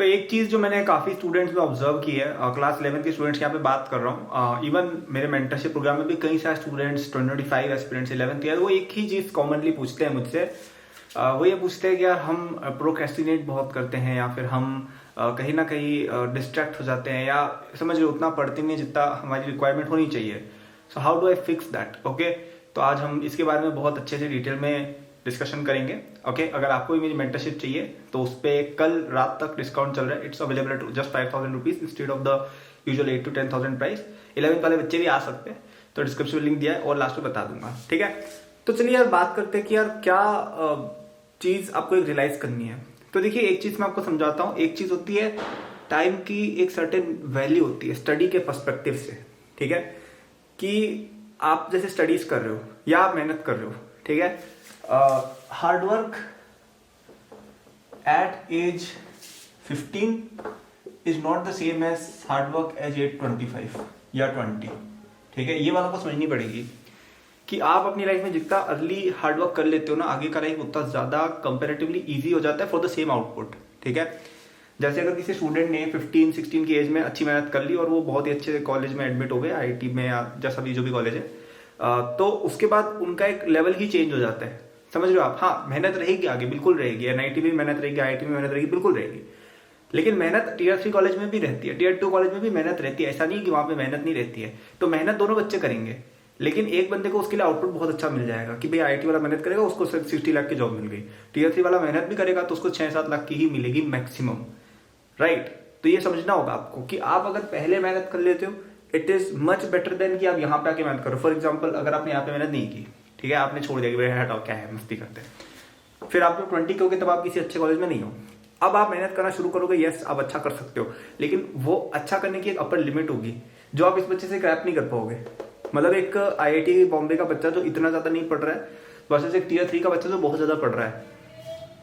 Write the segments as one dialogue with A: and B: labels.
A: तो एक चीज़ जो मैंने काफ़ी स्टूडेंट्स में ऑब्जर्व की है, क्लास 11 के स्टूडेंट्स की यहाँ पे बात कर रहा हूँ, इवन मेरे मेंटरशिप प्रोग्राम में भी कई सारे स्टूडेंट्स 25 एस्पिरेंट्स 11th ईयर वो एक ही चीज़ कॉमनली पूछते हैं मुझसे। वो ये पूछते हैं कि यार हम प्रोक्रेस्टिनेट बहुत करते हैं या फिर हम कहीं ना कहीं डिस्ट्रैक्ट हो जाते हैं, या समझ लो उतना पढ़ते नहीं जितना हमारी रिक्वायरमेंट होनी चाहिए। So how do I fix that? Okay, तो आज हम इसके बारे में बहुत अच्छे से डिटेल में डिस्कशन करेंगे। ओके, अगर आपको भी मेरी मेंटरशिप चाहिए तो उस पर कल रात तक डिस्काउंट चल रहा है। It's available at just 5,000 rupees instead of the usual 8 to 10,000 price. 11th वाले बच्चे भी आ सकते हैं, तो डिस्क्रिप्शन में लिंक दिया है और लास्ट में बता दूंगा। ठीक है, तो चलिए यार बात करते हैं कि यार क्या चीज आपको एक रियलाइज करनी है। तो देखिए, एक चीज मैं आपको समझाता हूँ। एक चीज होती है टाइम की एक सर्टेन वैल्यू होती है स्टडी के पर्सपेक्टिव से। ठीक है, कि आप जैसे स्टडीज कर रहे हो या आप मेहनत कर रहे हो, ठीक है, hard work at age 15 is not the same as hard work as age 25 या 20। ठीक है, ये बात आपको समझनी पड़ेगी कि आप अपनी लाइफ में जितना अर्ली हार्डवर्क कर लेते हो ना, आगे का लाइफ उतना ज्यादा कंपेरेटिवली इजी हो जाता है फॉर द सेम आउटपुट। ठीक है, जैसे अगर किसी स्टूडेंट ने 15-16 की एज में अच्छी मेहनत कर ली और वो बहुत ही अच्छे कॉलेज में एडमिट हो गए, आईआईटी में या जैसा भी जो भी कॉलेज है, तो उसके बाद उनका एक लेवल ही चेंज हो जाता है। समझ रहे हो आप? हाँ, मेहनत रहेगी आगे, बिल्कुल रहेगी, एनआईटी में मेहनत रहेगी, आईआईटी में मेहनत रहेगी, बिल्कुल रहेगी, लेकिन मेहनत टीयर 3 कॉलेज में भी रहती है, टीयर 2 कॉलेज में भी मेहनत रहती है। ऐसा नहीं कि वहां पे मेहनत नहीं रहती है। तो मेहनत दोनों बच्चे करेंगे, लेकिन एक बंदे को उसके लिए आउटपुट बहुत अच्छा मिल जाएगा कि भाई आईआईटी वाला मेहनत करेगा, उसको 60 लाख की जॉब मिल गई। टीयर 3 वाला मेहनत भी करेगा तो उसको 6-7 लाख की ही मिलेगी मैक्सिमम। राइट? तो ये समझना होगा आपको कि आप अगर पहले मेहनत कर लेते हो, it is much better than कि आप यहाँ पे आके मेहनत करो। फॉर एग्जाम्पल, अगर आपने यहाँ पे मेहनत नहीं की, ठीक है, आपने छोड़ दिया कि भाई हटाओ क्या है, मस्ती करते हैं, फिर आप जब 20 के होगे तब आप किसी अच्छे कॉलेज में नहीं हो, अब आप मेहनत करना शुरू करोगे। यस, आप अच्छा कर सकते हो, लेकिन वो अच्छा करने की एक अपर लिमिट होगी जो आप इस बच्चे से क्रैप नहीं कर पाओगे। मतलब एक आईआईटी बॉम्बे का बच्चा जो इतना ज्यादा नहीं पढ़ रहा है वर्सेस एक टीयर 3 का बच्चा जो बहुत ज्यादा पढ़ रहा है,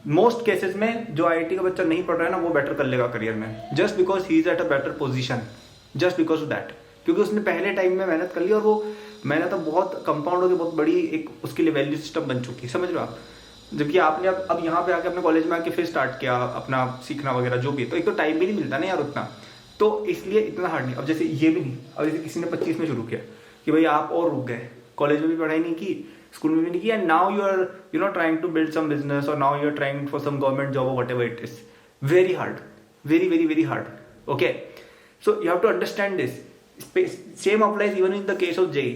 A: मोस्ट केसेस में जो आईआईटी का बच्चा नहीं पढ़ रहा है ना, वो बेटर कर लेगा करियर में, just because he is at a better position, just because of that, क्योंकि उसने पहले टाइम में मेहनत कर ली और वो मेहनत अब बहुत कंपाउंड होकर बहुत बड़ी एक उसके लिए वैल्यू सिस्टम बन चुकी है। समझ लो आप? जबकि आपने अब यहाँ पे आके अपने कॉलेज में आके फिर स्टार्ट किया अपना सीखना वगैरह जो भी, तो एक तो टाइम भी नहीं मिलता ना यार उतना, तो इसलिए इतना हार्ड नहीं। अब जैसे ये भी नहीं, अब जैसे किसी ने 25 में शुरू किया कि भाई आप और रुक गए, कॉलेज में भी पढ़ाई नहीं की, स्कूल में भी नहीं किया, and now you are trying to build some business और now you are trying for some government job और whatever it is. Very hard, very very very hard. Okay, so you have to understand this. Same applies even in the case of JE,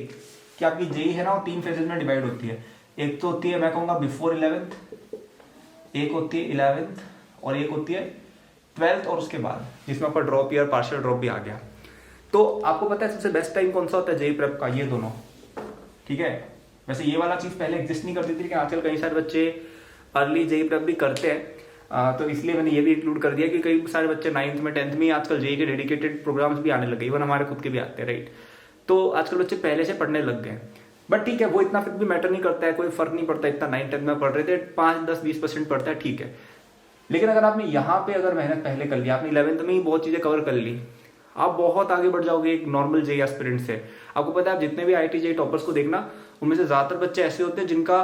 A: कि आपकी JEE है ना, वो 3 phases में divide होती है। एक तो होती है मैं कहूंगा बिफोर 11th, एक होती है 11th, और एक होती है 12th और उसके बाद, जिसमें आपका ड्रॉप ईयर पार्शियल ड्रॉप भी आ गया। तो आपको पता है सबसे बेस्ट टाइम कौन सा होता है जेई प्रेप का? ये दोनों। ठीक है, वैसे ये वाला चीज पहले एग्जिस्ट नहीं करती थी, लेकिन आजकल कई सारे बच्चे अर्ली जेई प्रेप भी करते हैं, तो इसलिए मैंने ये भी इंक्लूड कर दिया कि कई सारे बच्चे 9th में 10th में आजकल जेई के डेडिकेटेड प्रोग्राम्स भी आने लगे, इवन हमारे खुद के भी आते हैं। राइट? तो आजकल बच्चे पहले से पढ़ने लग गए, बट ठीक है, वो इतना फिर भी मैटर नहीं करता है, कोई फर्क नहीं पड़ता इतना 9th 10th में पढ़ रहे थे, 5-10-20% पढ़ता है, ठीक है। लेकिन अगर आपने यहाँ पे अगर मेहनत पहले कर ली, आपने 11th में ही बहुत चीजें कवर कर ली, आप बहुत आगे बढ़ जाओगे एक नॉर्मल जेई एस्पिरेंट से। आपको पता है, आप जितने भी आईआईटी जेई टॉपर्स को देखना, उनमें से ज्यादातर बच्चे ऐसे होते हैं जिनका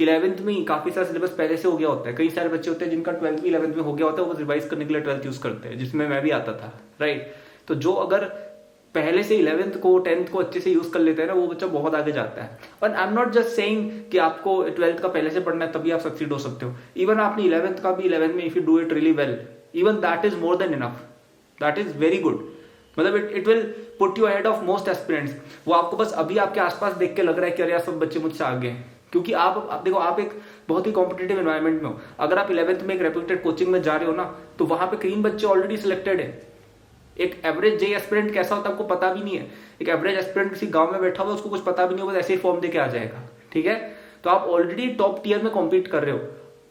A: 11th में ही काफी सारा सिलेबस पहले से हो गया होता है। कई सारे बच्चे होते हैं जिनका 12th भी 11th में हो गया होता है, वो रिवाइज करने के लिए 12th यूज करते हैं, जिसमें मैं भी आता था। राइट? तो जो अगर पहले से 11th को 10th को अच्छे से यूज कर लेते हैं ना, वो बच्चा बहुत आगे जाता है। और I am not just saying कि आपको 12th का पहले से पढ़ना है तभी आप सक्सीड हो सकते हो। इवन आपने 11th का भी 11th में if you do it really well, even that is more than enough, that is very good. मतलब it will put you ahead of most aspirants. वो आपको बस अभी आपके आसपास देख के लग रहा है कि अरे यार सब बच्चे मुझसे आगे हैं, क्योंकि आप देखो, आप एक बहुत ही कॉम्पिटेटिव एनवायरनमेंट में हो। अगर आप 11th में एक रेप्यूटेड कोचिंग में जा रहे हो ना, तो वहां पे कई बच्चे ऑलरेडी सिलेक्टेड है। एक एवरेज जेई एस्पिरेंट कैसा होता है आपको पता भी नहीं है। एक एवरेज एस्पिरेंट किसी गांव में बैठा हुआ, उसको कुछ पता भी नहीं होगा, ऐसे ही फॉर्म देके आ जाएगा। ठीक है, तो आप ऑलरेडी टॉप टीयर में कॉम्पीट कर रहे हो,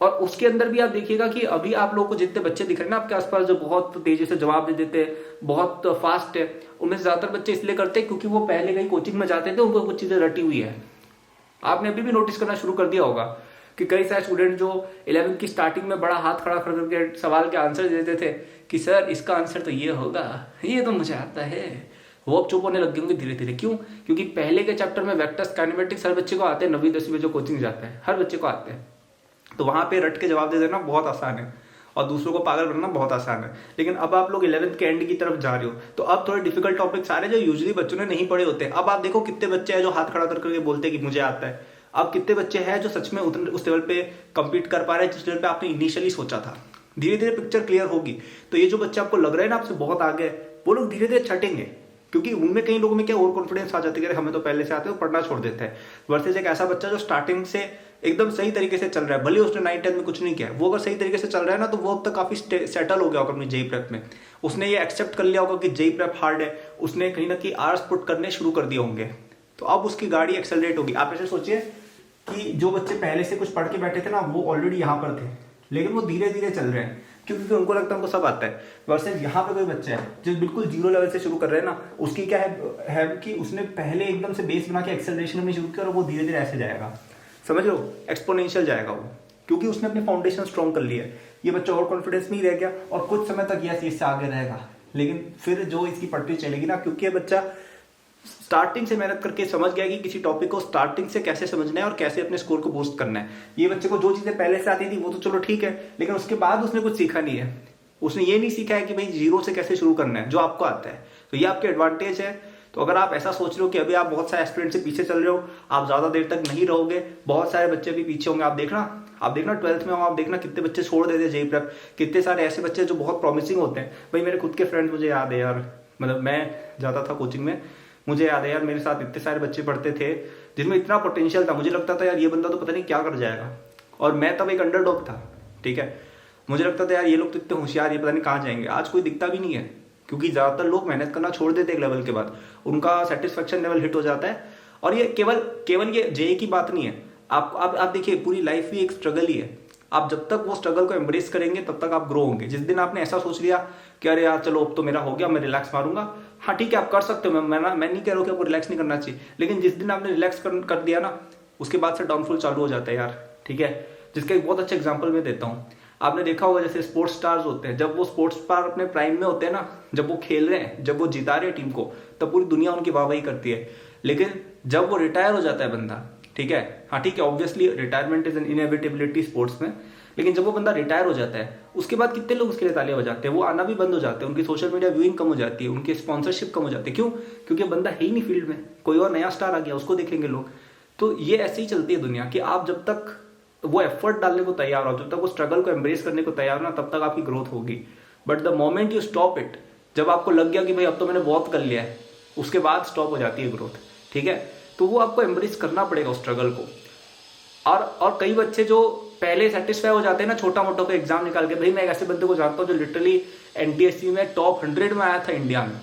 A: और उसके अंदर भी आप देखिएगा कि अभी आप लोगों को जितने बच्चे दिख रहे हैं ना आपके आसपास, जो बहुत तेजी से जवाब दे देते हैं, बहुत फास्ट है, उनमें से ज्यादातर बच्चे इसलिए करते हैं क्योंकि वो पहले कहीं कोचिंग में जाते थे, उनको कुछ चीजें रटी हुई है। आपने अभी भी नोटिस करना शुरू कर दिया होगा कि कई सारे स्टूडेंट जो 11th की स्टार्टिंग में बड़ा हाथ खड़ा करके सवाल के आंसर देते थे कि सर इसका आंसर तो ये होगा, ये तो मुझे आता है, वो अब चुप होने लग गए होंगे धीरे धीरे। क्यों? क्योंकि पहले के चैप्टर में वेक्टर्स काइनेमेटिक्स हर बच्चे को आते हैं, 9वीं 10वीं में जो कोचिंग जाता है हर बच्चे को आते हैं, तो वहां पे रट के जवाब दे देना बहुत आसान है। और दूसरों को पागल करना बहुत आसान है। लेकिन अब आप लोग 11th के एंड की तरफ जा रहे हो, तो अब थोड़े डिफिकल्ट टॉपिक्स आ रहे हैं जो यूजुअली बच्चों ने नहीं पढ़े होते। अब आप देखो कितने बच्चे हैं जो हाथ खड़ा करके बोलते हैं कि मुझे आता है। अब कितने बच्चे हैं जो सच में उस लेवल पे कम्पीट कर पा रहे हैं जिस लेवल पे आपने इनिशियली सोचा था। धीरे धीरे पिक्चर क्लियर होगी। तो ये जो बच्चे आपको लग रहे हैं ना आपसे बहुत आगे है, वो लोग धीरे धीरे छटेंगे, क्योंकि उनमें कई लोगों में क्या ओवर कॉन्फिडेंस आ जाती है कि हमें तो पहले से आते हैं, पढ़ना छोड़ देते हैं। वर्सेस एक ऐसा बच्चा जो स्टार्टिंग से एकदम सही तरीके से चल रहा है, भले उसने 9th-10th में कुछ नहीं किया, वो अगर सही तरीके से चल रहा है ना, तो वो अब तक काफी सेटल हो गया होगा अपनी जेई प्रेप में। उसने ये एक्सेप्ट कर लिया होगा कि जेई प्रेप हार्ड है, उसने कहीं ना कहीं आवर्स पुट करने शुरू कर दिए होंगे, तो अब उसकी गाड़ी एक्सेलरेट होगी। आप ऐसे सोचिए कि जो बच्चे पहले से कुछ पढ़ के बैठे थे ना, वो ऑलरेडी यहाँ पर थे, लेकिन वो धीरे धीरे चल रहे हैं क्योंकि उनको लगता है उनको सब आता है। वर्सेस यहाँ पे कोई बच्चा है जो बिल्कुल जीरो लेवल से शुरू कर रहे हैं ना, उसकी क्या है कि उसने पहले एकदम से बेस बना के एक्सेलरेशन में शुरू किया और वो धीरे धीरे ऐसे जाएगा, समझ लो, एक्सपोनेंशियल जाएगा वो, क्योंकि उसने अपनी फाउंडेशन स्ट्रॉन्ग कर ली है। ये बच्चा और कॉन्फिडेंस में ही रह गया और कुछ समय तक यह चीज से आगे रहेगा, लेकिन फिर जो इसकी पटरी चलेगी ना, क्योंकि ये बच्चा स्टार्टिंग से मेहनत करके समझ गया कि किसी टॉपिक को स्टार्टिंग से कैसे समझना है और कैसे अपने स्कोर को बूस्ट करना है। ये बच्चे को जो चीजें पहले से आती थी वो तो चलो ठीक है, लेकिन उसके बाद उसने कुछ सीखा नहीं है। उसने ये नहीं सीखा है कि भाई जीरो से कैसे शुरू करना है, जो आपको आता है। तो ये आपके एडवांटेज है। तो अगर आप ऐसा सोच रहे हो कि अभी आप बहुत सारे एस्पिरेंट से पीछे चल रहे हो, आप ज्यादा देर तक नहीं रहोगे, बहुत सारे बच्चे भी पीछे होंगे। आप देखना 12th में हो, आप देखना कितने बच्चे छोड़ देते जेई प्रेप, कितने सारे ऐसे बच्चे जो बहुत प्रॉमिसिंग होते हैं। भाई मेरे खुद के फ्रेंड्स मुझे याद है यार, मतलब मैं जाता था कोचिंग में, मुझे याद है यार मेरे साथ इतने सारे बच्चे पढ़ते थे जिनमें इतना पोटेंशियल था, मुझे लगता था यार ये बंदा तो पता नहीं क्या कर जाएगा, और मैं तब एक अंडरडॉग था, ठीक है। मुझे लगता था यार ये लोग तो इतने होशियार, ये पता नहीं कहाँ जाएंगे। आज कोई दिखता भी नहीं है, क्योंकि ज्यादातर लोग मेहनत करना छोड़ देते एक लेवल के बाद, उनका सेटिस्फेक्शन लेवल हिट हो जाता है। और ये केवल ये जेई की बात नहीं है, आप देखिए पूरी लाइफ भी एक स्ट्रगल ही है। आप जब तक वो स्ट्रगल को एम्ब्रेस करेंगे तब तक आप ग्रो होंगे। जिस दिन आपने ऐसा सोच लिया कि अरे यार चलो अब तो मेरा हो गया, मैं रिलैक्स मारूंगा, हाँ ठीक है आप कर सकते हो, मैं नहीं कह रहा हूँ कि आपको रिलैक्स नहीं करना चाहिए, लेकिन जिस दिन आपने रिलैक्स कर दिया ना, उसके बाद से डाउनफॉल चालू हो जाता है यार, ठीक है। जिसका एक बहुत अच्छा एग्जाम्पल मैं देता हूँ। आपने देखा होगा जैसे स्पोर्ट्स स्टार्स होते हैं, जब वो स्पोर्ट्स स्टार अपने प्राइम में होते हैं ना, जब वो खेल रहे हैं, जब वो जिता रहे हैं टीम को, तब पूरी दुनिया उनकी वाहवाही करती है। लेकिन जब वो रिटायर हो जाता है बंदा, ठीक है, हाँ ठीक है, obviously retirement is an inevitability sports में, लेकिन जब वो बंदा रिटायर हो जाता है उसके बाद कितने लोग उसके लिए तालियां बजाते हैं, वो आना भी बंद हो जाते हैं, उनकी सोशल मीडिया व्यूइंग कम हो जाती है, उनकी स्पॉन्सरशिप कम हो जाती है। क्यों? क्योंकि बंदा है ही नहीं फील्ड में, कोई और नया स्टार आ गया, उसको देखेंगे लोग। तो ये ऐसे ही चलती है दुनिया कि आप जब तक वो एफर्ट डालने को तैयार हो, जब तक वो स्ट्रगल को एम्ब्रेस करने को तैयार ना, तब तक आपकी ग्रोथ होगी। But the moment you stop it, जब आपको लग गया कि भाई अब तो मैंने बहुत कर लिया है, उसके बाद स्टॉप हो जाती है ग्रोथ, ठीक है। तो वो आपको एम्ब्रेस करना पड़ेगा उस स्ट्रगल को। और कई बच्चे जो पहले सेटिस्फाई हो जाते हैं ना छोटा मोटा को एग्जाम निकाल के, भाई मैं एक ऐसे बंदे को जानता हूँ जो लिटरली एनटीएससी में टॉप 100 में आया था इंडिया में।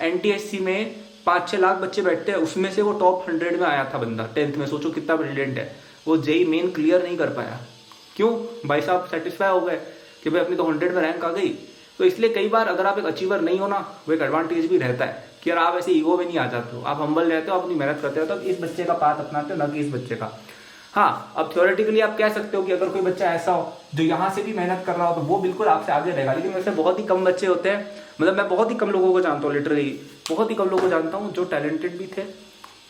A: एनटीएससी में 5-6 लाख बच्चे बैठते हैं, उसमें से वो टॉप 100 में आया था बंदा 10th में। सोचो कितना ब्रिलियंट है। वो जेई मेन क्लियर नहीं कर पाया, क्यों? भाई साहब सेटिस्फाई हो गए कि भाई अपनी तो 100 में रैंक आ गई। तो इसलिए कई बार अगर आप एक अचीवर नहीं हो ना, वो एक एडवांटेज भी रहता है कि यार आप ऐसे ईगो में नहीं आ जाते हो, आप हम्बल रहते हो, अपनी मेहनत करते हो, तो इस बच्चे का पाथ अपनाते हो, ना कि इस बच्चे का। हाँ, अब थ्योरेटिकली आप कह सकते हो कि अगर कोई बच्चा ऐसा हो जो यहाँ से भी मेहनत कर रहा हो, तो वो बिल्कुल आपसे आगे रहेगा। लेकिन वैसे बहुत ही कम बच्चे होते हैं, मतलब मैं बहुत ही कम लोगों को जानता हूँ, लिटरली बहुत ही कम लोगों को जानता हूँ जो टैलेंटेड भी थे,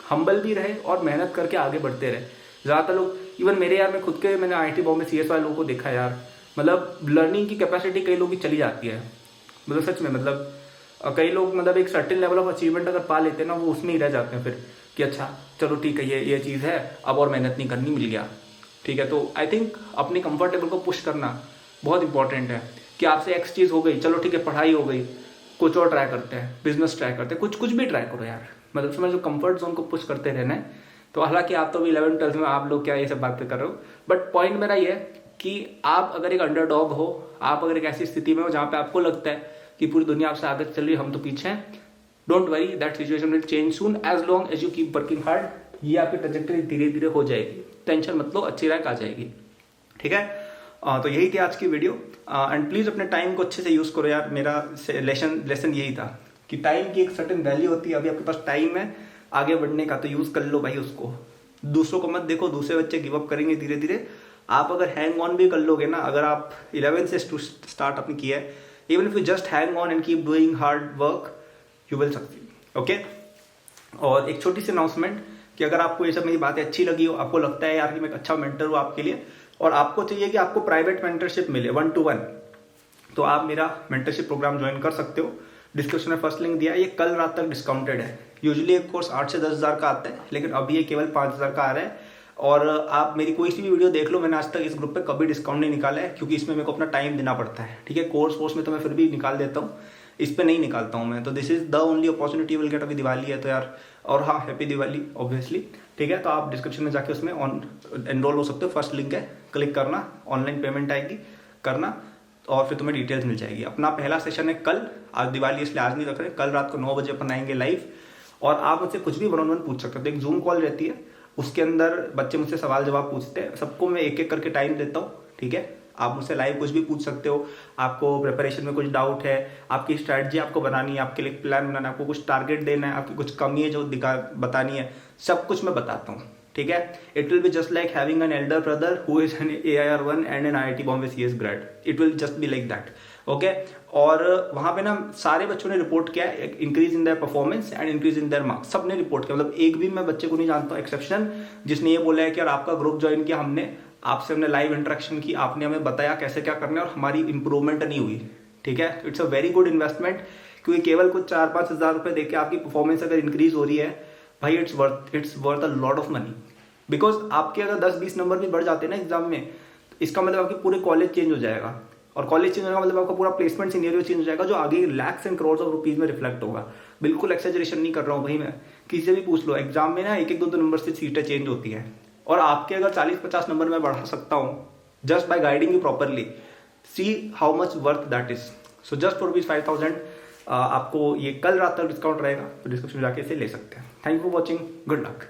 A: हम्बल भी रहे और मेहनत करके आगे बढ़ते रहे। ज्यादातर लोग, इवन मेरे यार, मैं खुद के मैंने IIT बॉम्बे CS वाले लोगों को देखा यार, मतलब लर्निंग की कैपेसिटी कई लोगों की चली जाती है, मतलब सच में, मतलब कई लोग मतलब एक सर्टेन लेवल ऑफ अचीवमेंट अगर पा लेते हैं ना, वो उसमें ही रह जाते हैं फिर कि अच्छा चलो ठीक है ये चीज़ है, अब और मेहनत नहीं करनी, मिल गया, ठीक है। तो आई थिंक अपने कंफर्टेबल को पुश करना बहुत इंपॉर्टेंट है कि आपसे एक्स चीज़ हो गई, चलो ठीक है पढ़ाई हो गई, कुछ और ट्राई करते हैं, बिजनेस ट्राई करते हैं, कुछ भी ट्राई करो यार, मतलब समझ लो कंफर्ट जोन को पुश करते रहना है। तो हालांकि आप तो भी 11th-12th में, आप लोग क्या ये सब बातें कर रहे हो, बट पॉइंट मेरा ये है कि आप अगर एक अंडरडॉग हो, आप अगर एक ऐसी स्थिति में हो जहाँ पे आपको लगता है कि पूरी दुनिया आपसे आगे चल रही है, हम तो पीछे हैं, don't worry, that situation will change soon as long as you keep working hard. ये आपकी ट्रैजेक्टरी धीरे धीरे हो जाएगी, टेंशन मत लो, अच्छी रैंक आ जाएगी, ठीक है। तो यही थी आज की वीडियो, एंड प्लीज अपने टाइम को अच्छे से यूज करो यार। मेरा लेसन यही था कि टाइम की एक सर्टेन वैल्यू होती है, अभी आपके पास टाइम है आगे बढ़ने का, तो यूज कर लो भाई उसको। दूसरों को मत देखो, दूसरे बच्चे गिव अप करेंगे धीरे धीरे, आप अगर हैंग ऑन भी कर लोगे ना, अगर आप 11 से स्टार्ट आपने किया है, even if you just hang on and keep doing hard work, you will succeed, okay. और एक छोटी सी अनाउंसमेंट कि अगर आपको ये सब मेरी बातें अच्छी लगी हो, आपको लगता है यार कि मैं एक अच्छा मेंटर हूँ आपके लिए, और आपको चाहिए कि आपको प्राइवेट मेंटरशिप मिले 1-to-1, तो आप मेरा मेंटरशिप प्रोग्राम ज्वाइन कर सकते हो। डिस्क्रिप्शन में फर्स्ट लिंक दिया है, ये कल रात तक डिस्काउंटेड है। यूजुअली एक कोर्स 8 से 10 हज़ार का आता है, लेकिन अभी ये केवल 5 हज़ार का आ रहा है। और आप मेरी कोई सी भी वीडियो देख लो, मैंने आज तक इस ग्रुप पे कभी डिस्काउंट नहीं निकाला है, क्योंकि इसमें मेरे को अपना टाइम देना पड़ता है। ठीक है, कोर्स में तो मैं फिर भी निकाल देता हूँ, इस पे नहीं निकालता हूँ मैं। तो this is the only opportunity will get. अभी दिवाली है तो यार, और हाँ, हैप्पी दिवाली ऑब्वियसली। ठीक है, तो आप डिस्क्रिप्शन में जाके उसमें एनरोल हो सकते हो। फर्स्ट लिंक है, क्लिक करना, ऑनलाइन पेमेंट आएगी, करना, और फिर तुम्हें डिटेल्स मिल जाएगी। अपना पहला सेशन है कल, आज दिवाली इसलिए आज नहीं रख रहे, कल रात को 9 बजे अपन आएंगे लाइव। और आप मुझसे कुछ भी 1-on-1 पूछ सकते हो। तो एक जूम कॉल रहती है, उसके अंदर बच्चे मुझसे सवाल जवाब पूछते हैं, सबको मैं एक एक करके टाइम देता हूँ। ठीक है, आप मुझसे लाइव कुछ भी पूछ सकते हो। आपको प्रिपरेशन में कुछ डाउट है, आपकी स्ट्रैटेजी आपको बनानी है, आपके लिए प्लान बनाना है, आपको कुछ टारगेट देना है, आपकी कुछ कमी है जो बतानी है, सब कुछ मैं बताता हूँ। ठीक है, it will be just like having an elder brother who is an AIR1 and an IIT Bombay CS grade. It will just be like that. Okay, और वहां पे ना सारे बच्चों ने रिपोर्ट किया है, increase in their performance and increase in their marks, सबने रिपोर्ट किया। मतलब एक भी मैं बच्चे को नहीं जानता हूँ एक्सेप्शन जिसने ये बोला है कि यार आपका ग्रुप ज्वाइन किया हमने, आपसे हमने लाइव इंटरेक्शन की, आपने हमें बताया कैसे क्या करना है और हमारी इंप्रूवमेंट नहीं हुई। ठीक है, it's a very good investment, क्योंकि केवल कुछ 4-5 हज़ार रुपए देके आपकी परफॉर्मेंस अगर इंक्रीज हो रही है भाई, it's worth a lot of money. Because आपके अगर 10-20 नंबर भी बढ़ जाते हैं ना एग्जाम में, इसका मतलब आपके पूरे कॉलेज चेंज हो जाएगा, और कॉलेज चेंज होने का मतलब आपका पूरा प्लेसमेंट सिनेरियो चेंज हो जाएगा, जो आगे lakhs and crore of rupees में रिफ्लेक्ट होगा। बिल्कुल एक्सेजरेशन नहीं कर रहा हूँ भाई मैं, किसी से भी पूछ लो, एग्जाम में ना 1-2 नंबर से सीटें चेंज होती है, और आपके अगर 40-50 नंबर में बढ़ा सकता हूँ just by guiding you properly, see how much worth that is. So just for rupees 5000 आपको ये कल रात तक डिस्काउंट रहेगा, तो डिस्क्रिप्शन में जाके इसे ले सकते हैं। Thank you for watching, good luck.